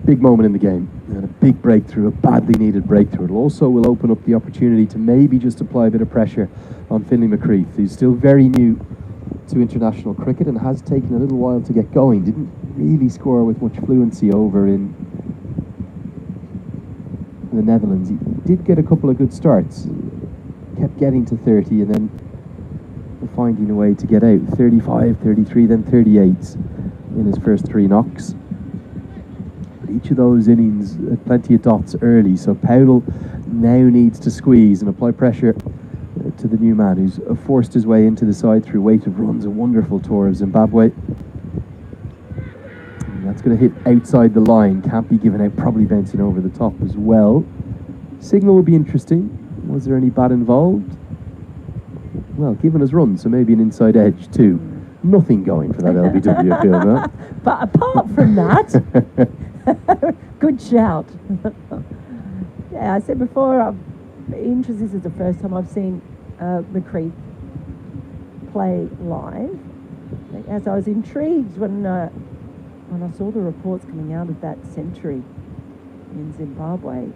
big moment in the game and a big breakthrough, a badly needed breakthrough. It also will open up the opportunity to maybe just apply a bit of pressure on Finlay McCreath, who's still very new to international cricket and has taken a little while to get going. Didn't really score with much fluency over in the Netherlands. He did get a couple of good starts, kept getting to 30 and then finding a way to get out. 35, 33, then 38 in his first 3 knocks. But each of those innings had plenty of dots early, so Powell now needs to squeeze and apply pressure to the new man who's forced his way into the side through weight of runs. A wonderful tour of Zimbabwe. And that's going to hit outside the line, can't be given out, probably bouncing over the top as well. Signal will be interesting. Was there any bat involved? Well, given us run, so maybe an inside edge too. Nothing going for that LBW appeal, no? But apart from that, good shout. Yeah, I said before, this is the first time I've seen McCreath play live. As I was intrigued when I saw the reports coming out of that century in Zimbabwe.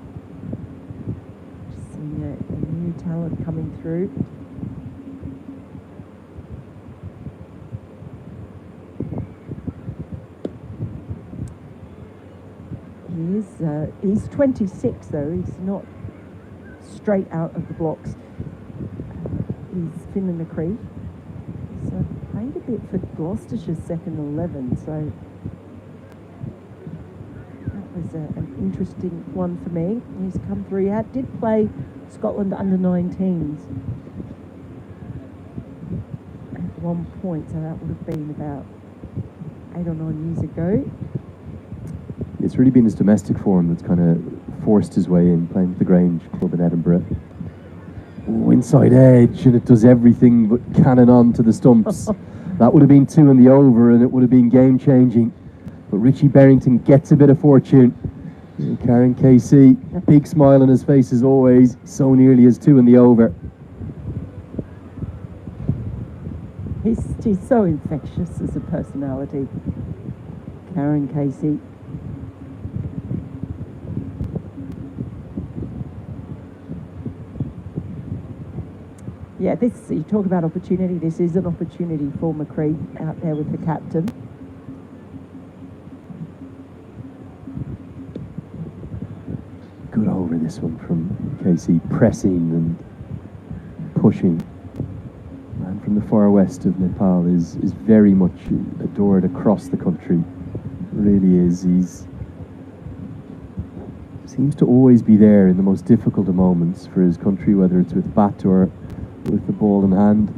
Just seeing a new talent coming through. He's 26 though, he's not straight out of the blocks. He's Finlay McCreath. He's played a bit for Gloucestershire's second 11, so that was an interesting one for me. He's come through. He did play Scotland under-19s at one point, so that would have been about 8 or 9 years ago. It's really been his domestic form that's kind of forced his way in, playing with the Grange club in Edinburgh. Oh, inside edge, and it does everything but cannon on to the stumps. That would have been 2 in the over, and it would have been game-changing. But Richie Berrington gets a bit of fortune. Karen KC, big smile on his face as always, so nearly as 2 in the over. He's so infectious as a personality, Karen Casey. Yeah, you talk about opportunity. This is an opportunity for McCreath out there with the captain. Good over this one from Casey, pressing and pushing. Man from the far west of Nepal is very much adored across the country. Really is. He's seems to always be there in the most difficult of moments for his country, whether it's with bat or with the ball in hand.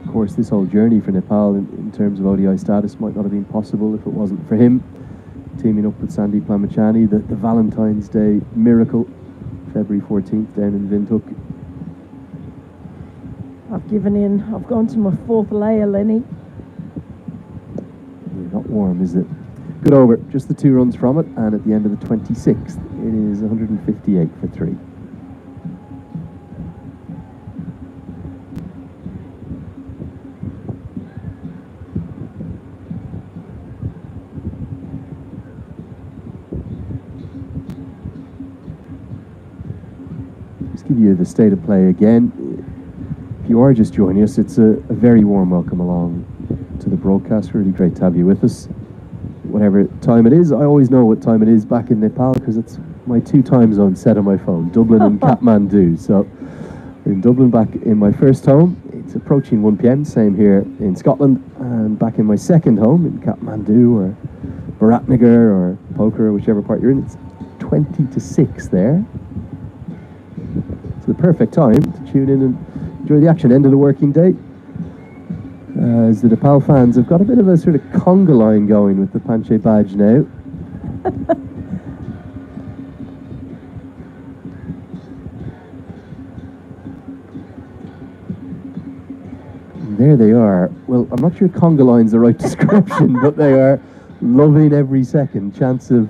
Of course, this whole journey for Nepal in terms of ODI status might not have been possible if it wasn't for him teaming up with Sandeep Lamachani. The Valentine's Day miracle, February 14th down in Windhoek. I've given in. I've gone to my 4th layer, Lenny. Not warm, is it? Good over. Just the 2 runs from it, and at the end of the 26th, it is 158 for 3. Give you the state of play again. If you are just joining us, it's a very warm welcome along to the broadcast. Really great to have you with us. Whatever time it is, I always know what time it is back in Nepal because it's my 2 time zones set on my phone, Dublin and Kathmandu. So in Dublin, back in my first home, it's approaching 1 p.m, same here in Scotland, and back in my second home in Kathmandu or Biratnagar or Pokhara, whichever part you're in, it's 20 to 6 there. The perfect time to tune in and enjoy the action. End of the working day. As the Nepal fans have got a bit of a sort of conga line going with the Panche badge now. And there they are. Well, I'm not sure conga line's the right description, but they are loving every second. Chants of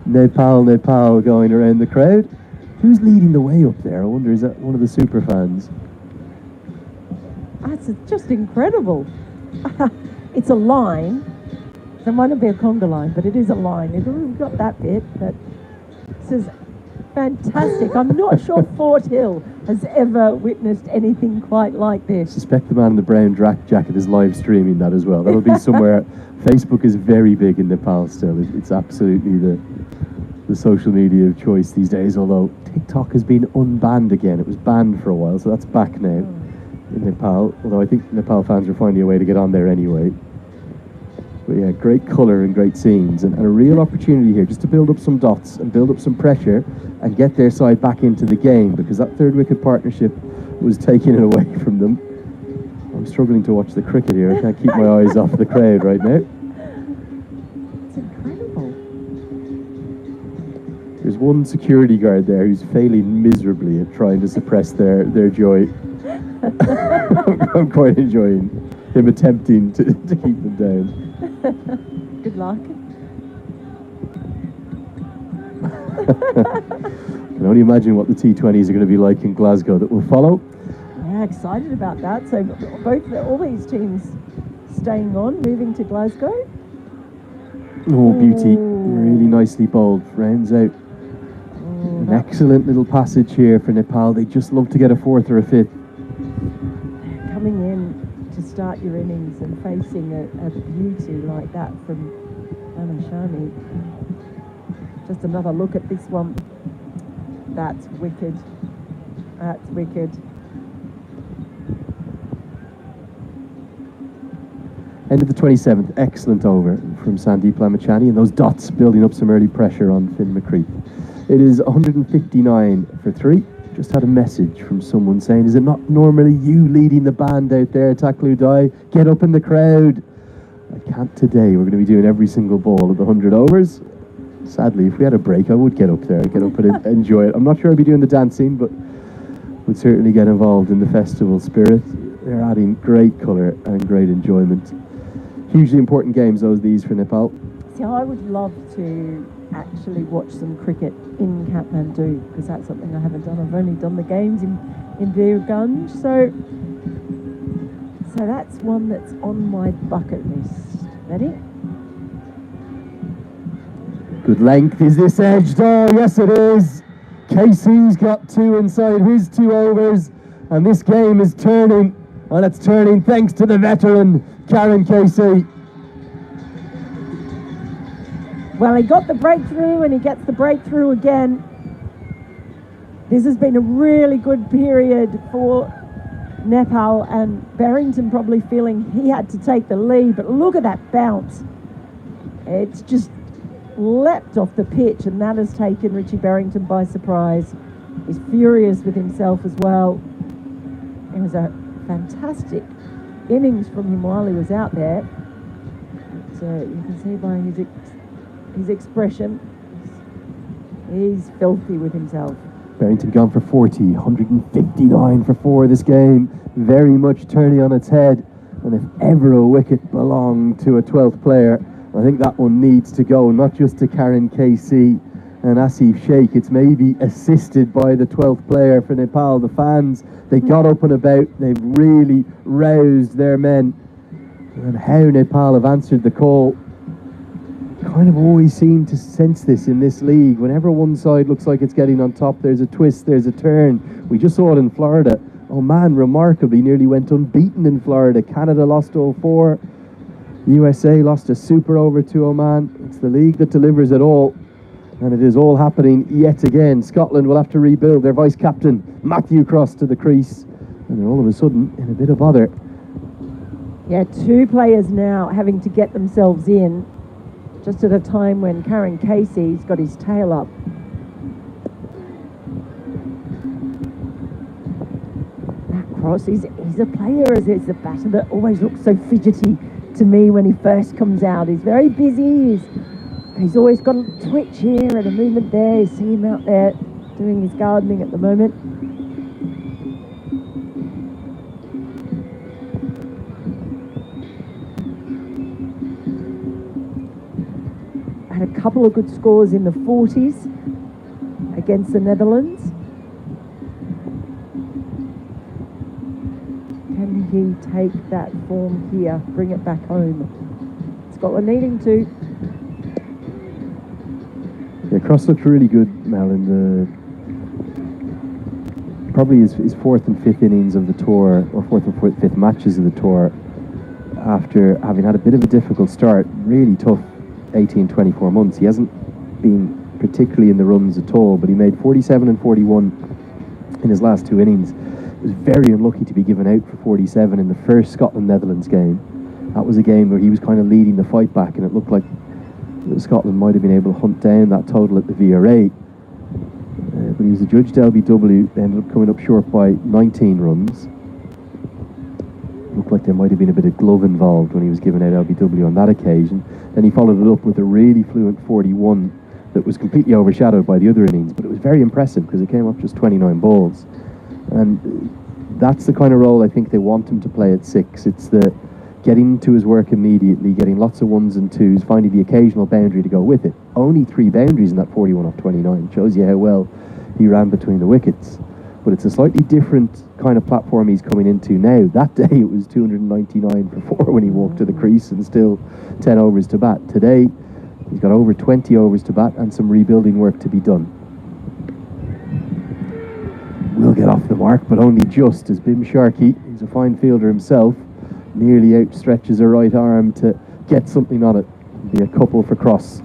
Nepal, Nepal going around the crowd. Who's leading the way up there? I wonder, is that one of the super fans? That's just incredible. It's a line, So it might not be a conga line, but it is a line. We've got that bit, but this is fantastic. I'm not sure Fort Hill has ever witnessed anything quite like I this. suspect the man in the brown jacket is live streaming that as well. That'll be somewhere. Facebook is very big in Nepal still. It's absolutely the social media of choice these days, although TikTok has been unbanned again. It was banned for a while, so that's back now in Nepal, although I think Nepal fans are finding a way to get on there anyway. But yeah, great colour and great scenes, and a real opportunity here just to build up some dots and build up some pressure and get their side back into the game, because that third wicket partnership was taking it away from them. I'm struggling to watch the cricket here. I can't keep my eyes off the crowd right now. It's incredible. There's one security guard there who's failing miserably at trying to suppress their joy. I'm quite enjoying him attempting to keep them down. Good luck. Can only imagine what the T20s are going to be like in Glasgow that will follow. Yeah, excited about that. So all these teams staying on, moving to Glasgow. Oh, beauty. Really nicely bowled. Rounds out. An excellent little passage here for Nepal. They just love to get a fourth or a fifth. Coming in to start your innings and facing a beauty like that from Anand. Just another look at this one. That's wicked. That's wicked. End of the 27th, excellent over from Sandeep Lamachani, and those dots building up some early pressure on Finn McCreath. It is 159 for 3. Just had a message from someone saying, is it not normally you leading the band out there, Takludai? Get up in the crowd. I can't today. We're going to be doing every single ball of the 100 overs. Sadly, if we had a break, I would get up there, get up and enjoy it. I'm not sure I'd be doing the dancing, but would certainly get involved in the festival spirit. They're adding great colour and great enjoyment. Hugely important games, these for Nepal. See, I would love to actually watch some cricket in Kathmandu, because that's something I haven't done. I've only done the games in Birgunj, so that's one that's on my bucket list. Ready? Good length. Is this edged? Oh, yes it is. Casey's got 2 inside his 2 overs, and this game is turning, and it's turning thanks to the veteran, Karen Casey. Well, he got the breakthrough, and he gets the breakthrough again. This has been a really good period for Nepal, and Barrington probably feeling he had to take the lead, but look at that bounce. It's just leapt off the pitch, and that has taken Richie Barrington by surprise. He's furious with himself as well. It was a fantastic innings from him while he was out there. So you can see by his expression, he's filthy with himself. Barrington gone for 40, 159 for 4 this game. Very much turning on its head. And if ever a wicket belonged to a 12th player, I think that one needs to go, not just to Karen KC and Asif Sheikh. It's maybe assisted by the 12th player for Nepal. The fans, they got up and about. They've really roused their men. And how Nepal have answered the call. Kind of always seem to sense this in this league. Whenever one side looks like it's getting on top, there's a twist, there's a turn. We just saw it in Florida. Oman remarkably nearly went unbeaten in Florida. Canada lost all 4. USA lost a super over to Oman. It's the league that delivers it all. And it is all happening yet again. Scotland will have to rebuild. Their vice-captain, Matthew Cross, to the crease. And they're all of a sudden in a bit of bother. Yeah, 2 players now having to get themselves in, just at a time when Karen Casey's got his tail up. Matt Cross, he's a player, as a batter that always looks so fidgety to me when he first comes out. He's very busy, he's always got a twitch here and a movement there. You see him out there doing his gardening at the moment. Had a couple of good scores in the 40s against the Netherlands. Can he take that form here, bring it back home? It's got what needing to. Yeah, Cross looked really good, Mel, in the probably his fourth and fifth innings of the tour, or fourth and fifth matches of the tour, after having had a bit of a difficult start, really tough 18-24 months. He hasn't been particularly in the runs at all, but he made 47 and 41 in his last two innings. He was very unlucky to be given out for 47 in the first Scotland-Netherlands game. That was a game where he was kind of leading the fight back, and it looked like Scotland might have been able to hunt down that total at the VRA. But he was adjudged LBW, they ended up coming up short by 19 runs. Looked like there might have been a bit of glove involved when he was given out LBW on that occasion. Then he followed it up with a really fluent 41 that was completely overshadowed by the other innings, but it was very impressive because it came up just 29 balls. And that's the kind of role I think they want him to play at 6. It's the getting to his work immediately, getting lots of 1s and 2s, finding the occasional boundary to go with it. Only 3 boundaries in that 41 off 29 shows you how well he ran between the wickets. But it's a slightly different kind of platform he's coming into now. That day it was 299 for 4 when he walked to the crease and still 10 overs to bat. Today he's got over 20 overs to bat and some rebuilding work to be done. Will get off the mark, but only just, as Bim Sharkey, who's a fine fielder himself, nearly outstretches a right arm to get something on it. Be a couple for Cross.